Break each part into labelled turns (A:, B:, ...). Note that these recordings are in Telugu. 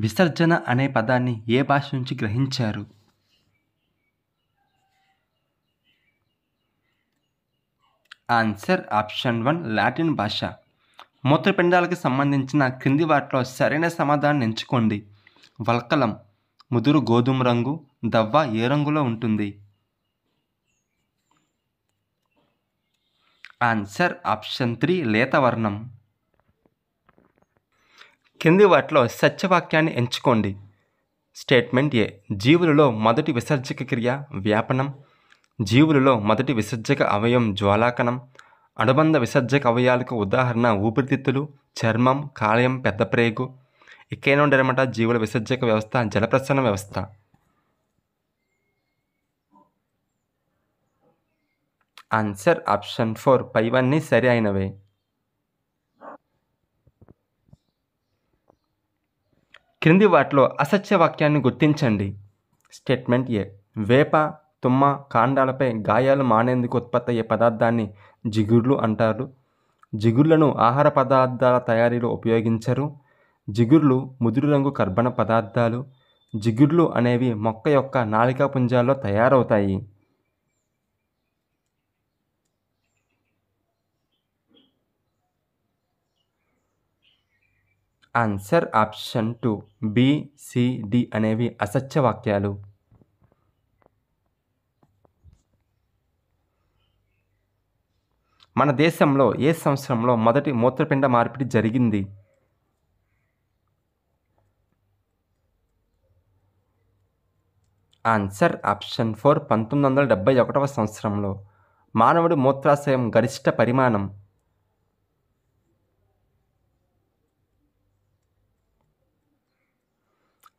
A: విసర్జన అనే పదాన్ని ఏ భాష నుంచి గ్రహించారు? ఆన్సర్ ఆప్షన్ 1 లాటిన్ భాష. మూత్రపిండాలకు సంబంధించిన క్రింది వాటిలో సరైన సమాధానాన్ని ఎంచుకోండి. వల్కలం ముదురు గోధుమ రంగు, దవ్వ ఏ రంగులో ఉంటుంది? ఆన్సర్ ఆప్షన్ 3 లేత వర్ణం. కింది వాటిలో సత్యవాక్యాన్ని ఎంచుకోండి. స్టేట్మెంట్ ఏ. జీవులలో మొదటి విసర్జక క్రియ వ్యాపనం. జీవులలో మొదటి విసర్జక అవయవం జ్వాలాకణం. అనుబంధ విసర్జక అవయవాలకు ఉదాహరణ ఊపిరితిత్తులు, చర్మం, కాలేయం, పెద్దప్రేగు. ఎకేనోడెర్మటా జీవుల విసర్జక వ్యవస్థ జలప్రసరణ వ్యవస్థ. ఆన్సర్ ఆప్షన్ 4 పైవన్నీ సరి అయినవే. క్రింది వాటిలో అసత్య వాక్యాన్ని గుర్తించండి. స్టేట్మెంట్ ఏ. వేప, తుమ్మ కాండాలపై గాయాలు మానేందుకు ఉత్పత్తి అయ్యే పదార్థాన్ని జిగుర్లు అంటారు. జిగుర్లను ఆహార పదార్థాల తయారీలో ఉపయోగించరు. జిగుర్లు ముదురు రంగు కర్బన పదార్థాలు. జిగుర్లు అనేవి మొక్క యొక్క నాళికా పుంజాల్లో తయారవుతాయి. Answer option 2 B, C, D అనేవి అసత్య వాక్యాలు. మన దేశంలో ఏ సంవత్సరంలో మొదటి మూత్రపిండ మార్పిడి జరిగింది? ఆన్సర్ ఆప్షన్ 4 1971వ సంవత్సరంలో. మానవుడి మూత్రాశయం గరిష్ట పరిమాణం?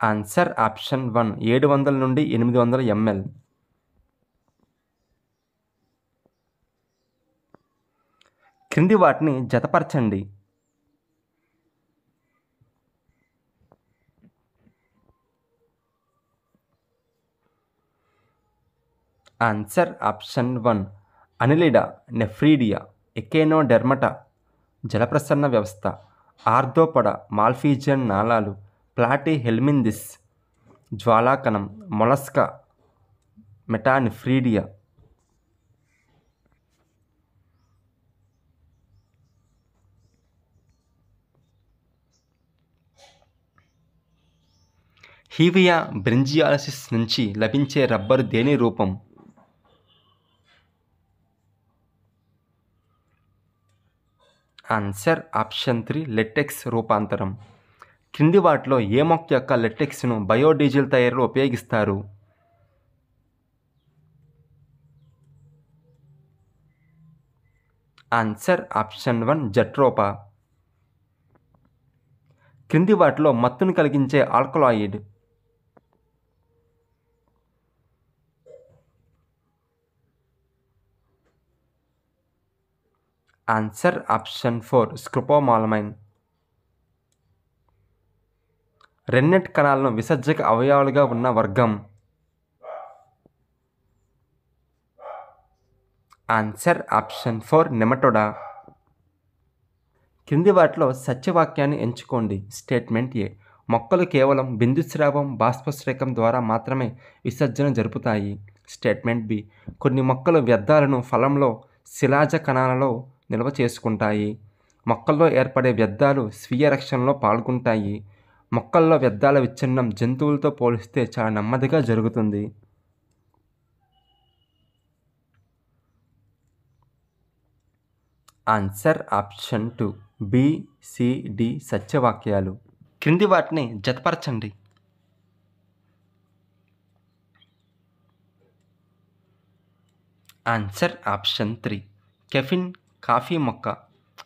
A: ఆన్సర్ ఆప్షన్ 1 700 నుండి 800 ml. క్రింది వాటిని జతపరచండి. ఆన్సర్ ఆప్షన్ 1 అనిలిడా, నెఫ్రీడియా, ఎకేనోడెర్మటా జలప్రసరణ వ్యవస్థ, ఆర్థోపొడ మాల్ఫీజియన్ నాళాలు, ప్లాటీ హెల్మింథిస్ జ్వాలాకణం, మొలస్కా, మెటానిఫ్రీడియా. హీవియా బ్రింజియాలసిస్ నుంచి లభించే రబ్బరు దేని రూపం? ఆన్సర్ ఆప్షన్ 3 లెటెక్స్ రూపాంతరం. క్రింది వాటిలో ఏ మొక్క యొక్క లెటెక్స్ను బయోడీజిల్ తయారీలో ఉపయోగిస్తారు? Answer option 1 jatropha. క్రింది వాటిలో మత్తును కలిగించే ఆల్కలాయిడ్? ఆన్సర్ ఆప్షన్ 4 స్క్రోపోమాలమైన్. రెన్నెట్ కణాలను విసర్జక అవయవాలుగా ఉన్న వర్గం? Answer option 4 nematoda. కింది వాటిలో సత్యవాక్యాన్ని ఎంచుకోండి. Statement A. మొక్కలు కేవలం బిందుస్రావం, బాష్పస్రేకం ద్వారా మాత్రమే విసర్జన జరుపుతాయి. Statement B. కొన్ని మొక్కలు వ్యర్థాలను ఫలంలో శిలాజ కణాలలో నిల్వ చేసుకుంటాయి. మొక్కల్లో ఏర్పడే వ్యర్థాలు స్వీయ రక్షణలో పాల్గొంటాయి. మొక్కల్లో వ్యర్థాల విచ్ఛిన్నం జంతువులతో పోలిస్తే చాలా నెమ్మదిగా జరుగుతుంది. Answer option 2 B, C, D సత్యవాక్యాలు. క్రింది వాటిని జతపరచండి. ఆన్సర్ ఆప్షన్ 3 కెఫిన్ కాఫీ మొక్క,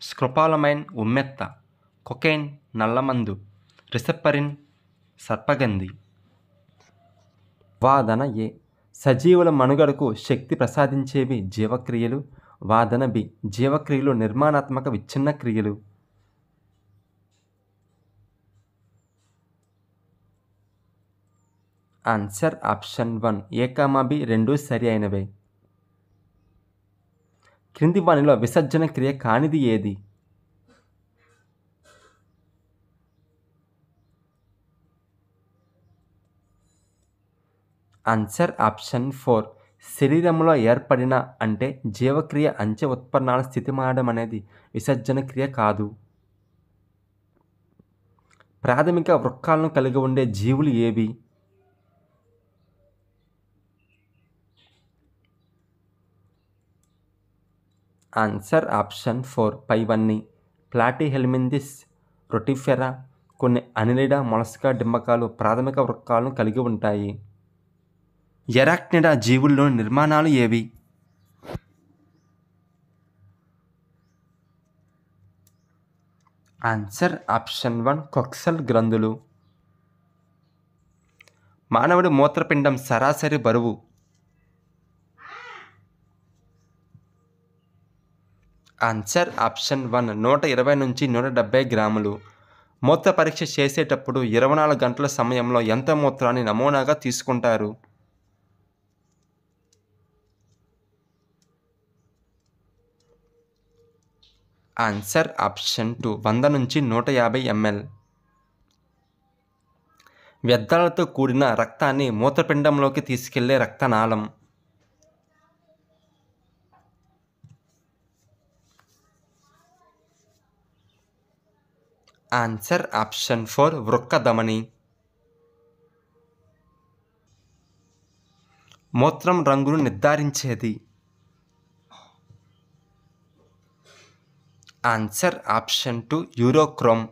A: స్క్రోపోలామైన్ ఉమ్మెత్త, కొకైన్ నల్లమందు, రిసెప్పరిన్ సర్పగంధి. వాదన ఏ. సజీవుల మనుగడకు శక్తి ప్రసాదించేవి జీవక్రియలు. వాదన బి. జీవక్రియలు నిర్మాణాత్మక విచ్ఛిన్న క్రియలు. ఆన్సర్ ఆప్షన్ 1 ఏ, బి రెండూ సరి అయినవే. క్రింది వానిలో విసర్జన క్రియ కానిది ఏది? Answer option 4. శరీరంలో ఏర్పడిన అంటే జీవక్రియ అంచె ఉత్పన్నాల స్థితి మారడం అనేది విసర్జన క్రియ కాదు. ప్రాథమిక వృక్కాలను కలిగి ఉండే జీవులు ఏవి? Answer option 4. పైవన్నీ. ప్లాటిహెల్మింథిస్, రొటిఫెరా, కొన్ని అనిలిడా మొలస్కా డింబకాలు ప్రాథమిక వృక్కాలను కలిగి ఉంటాయి. ఎరాక్నిడా జీవుల్లోని నిర్మాణాలు ఏవి? Answer option 1. కొక్సల్ గ్రంథులు. మానవుడి మూత్రపిండం సరాసరి బరువు? Answer option 1. 120 నుంచి 170 గ్రాములు. మూత్ర పరీక్ష చేసేటప్పుడు 24 గంటల సమయంలో ఎంత మూత్రాన్ని నమూనాగా తీసుకుంటారు? Answer option 2. 100 నుంచి 150 ml. వ్యర్థాలతో కూడిన రక్తాన్ని మూత్రపిండంలోకి తీసుకెళ్లే రక్తనాళం? Answer option 4. వృక్క ధమని. మూత్రం రంగును నిర్ధారించేది? Answer option 2. యూరోక్రోమ్.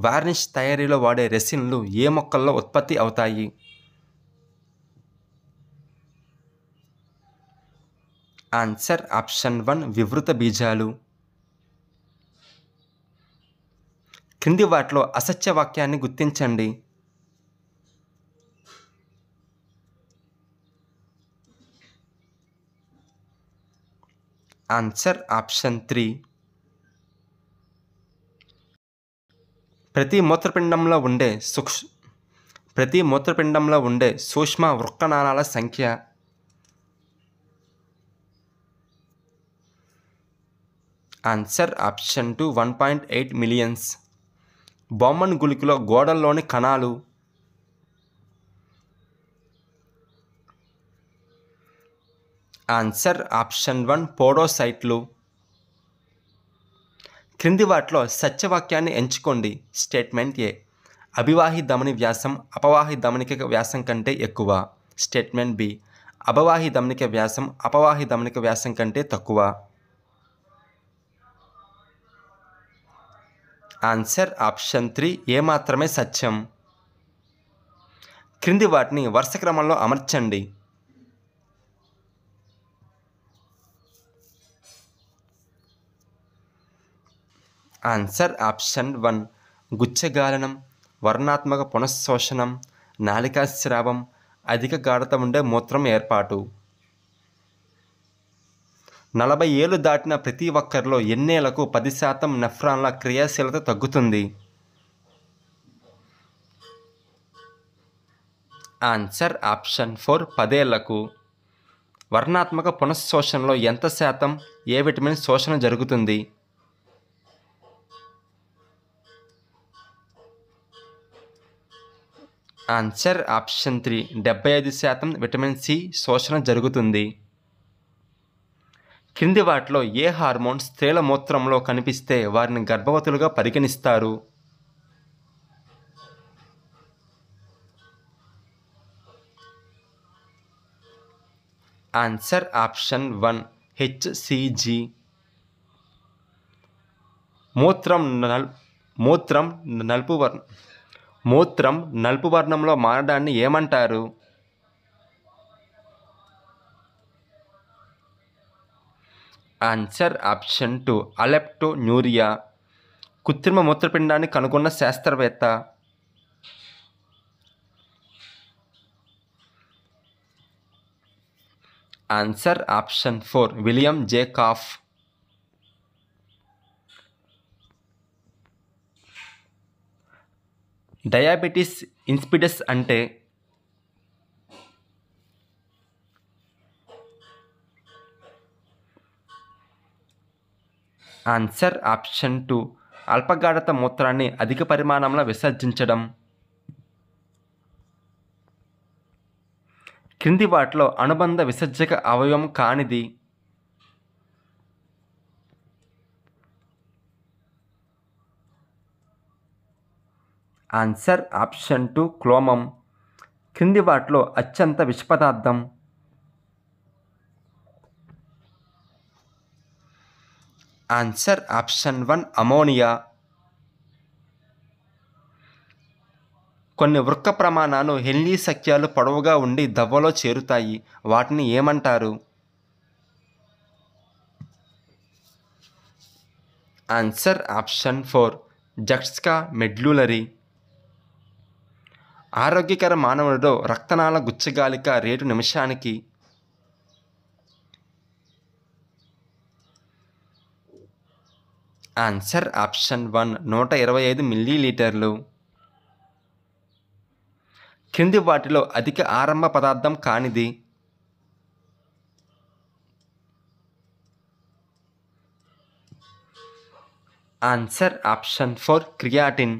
A: వార్నిష్ తయారీలో వాడే రెసిన్లు ఏ మొక్కల్లో ఉత్పత్తి అవుతాయి? Answer option 1. వివృత బీజాలు. క్రింది వాటిలో అసత్య వాక్యాన్ని గుర్తించండి. Answer option 3. ప్రతి మూత్రపిండంలో ఉండే సూక్ష్మ వృక్కనాళాల సంఖ్య? Answer option 2. 1.8 మిలియన్స్. బొమ్మన్ గుళికలో గోడల్లోని కణాలు? Answer option 1. పోడోసైట్లు. క్రింది వాటిలో సత్యవాక్యాన్ని ఎంచుకోండి. స్టేట్మెంట్ ఏ. అభివాహి ధమని వ్యాసం అపవాహి ధమనిక వ్యాసం కంటే ఎక్కువ. Statement B. అపవాహి ధమనిక వ్యాసం అపవాహి ధమనిక వ్యాసం కంటే తక్కువ. Answer option 3. ఏమాత్రమే సత్యం. క్రింది వాటిని వరుస క్రమంలో అమర్చండి. Answer option 1. గుచ్చగాలనం, వర్ణాత్మక పునఃశోషణం, నాళికాస్రావం, అధిక గాఢత ఉండే మూత్రం ఏర్పాటు. 40 ఏళ్లు దాటిన ప్రతి ఒక్కరిలో ఎన్నేళ్లకు 10% నెఫ్రాన్ల క్రియాశీలత తగ్గుతుంది? Answer option 4. 10 ఏళ్లకు. వర్ణాత్మక పునఃశోషణలో ఎంత శాతం ఏ విటమిన్ శోషణ జరుగుతుంది? Answer option 3. 75% విటమిన్ సి శోషణ జరుగుతుంది. క్రింది వాటిలో ఏ హార్మోన్ స్త్రీల మూత్రంలో కనిపిస్తే వారిని గర్భవతులుగా పరిగణిస్తారు? Answer option 1. హెచ్సిజి. మూత్రం నలుపు వర్ణంలో మారడాన్ని ఏమంటారు? Answer option 2. అలెప్టోన్యూరియా. కృత్రిమ మూత్రపిండాన్ని కనుగొన్న శాస్త్రవేత్త? Answer option 4. విలియం జే కాఫ్. డయాబెటిస్ ఇన్సిపిడస్ అంటే? Answer option 2. అల్పగాఢత మూత్రాన్ని అధిక పరిమాణంలో విసర్జించడం. క్రింది వాటిలో అనుబంధ విసర్జక అవయవం కానిది? Answer option 2 క్లోమం. క్రింది వాటిలో అత్యంత విష పదార్థం? Answer option 1 ammonia. కొన్ని వృక్క ప్రమాణాలు హెన్లీ సఖ్యాలు పొడవుగా ఉండి దవ్వలో చేరుతాయి. వాటిని ఏమంటారు? Answer option 4 juxtamedullary. ఆరోగ్యకర మానవుడిలో రక్తనాళ గుచ్చగాలిక రేటు నిమిషానికి? ఆన్సర్ ఆప్షన్ 1 125 మిల్లీలీటర్లు. క్రింది వాటిలో అధిక ఆరంభ పదార్థం కానిది? Answer option 4 creatine.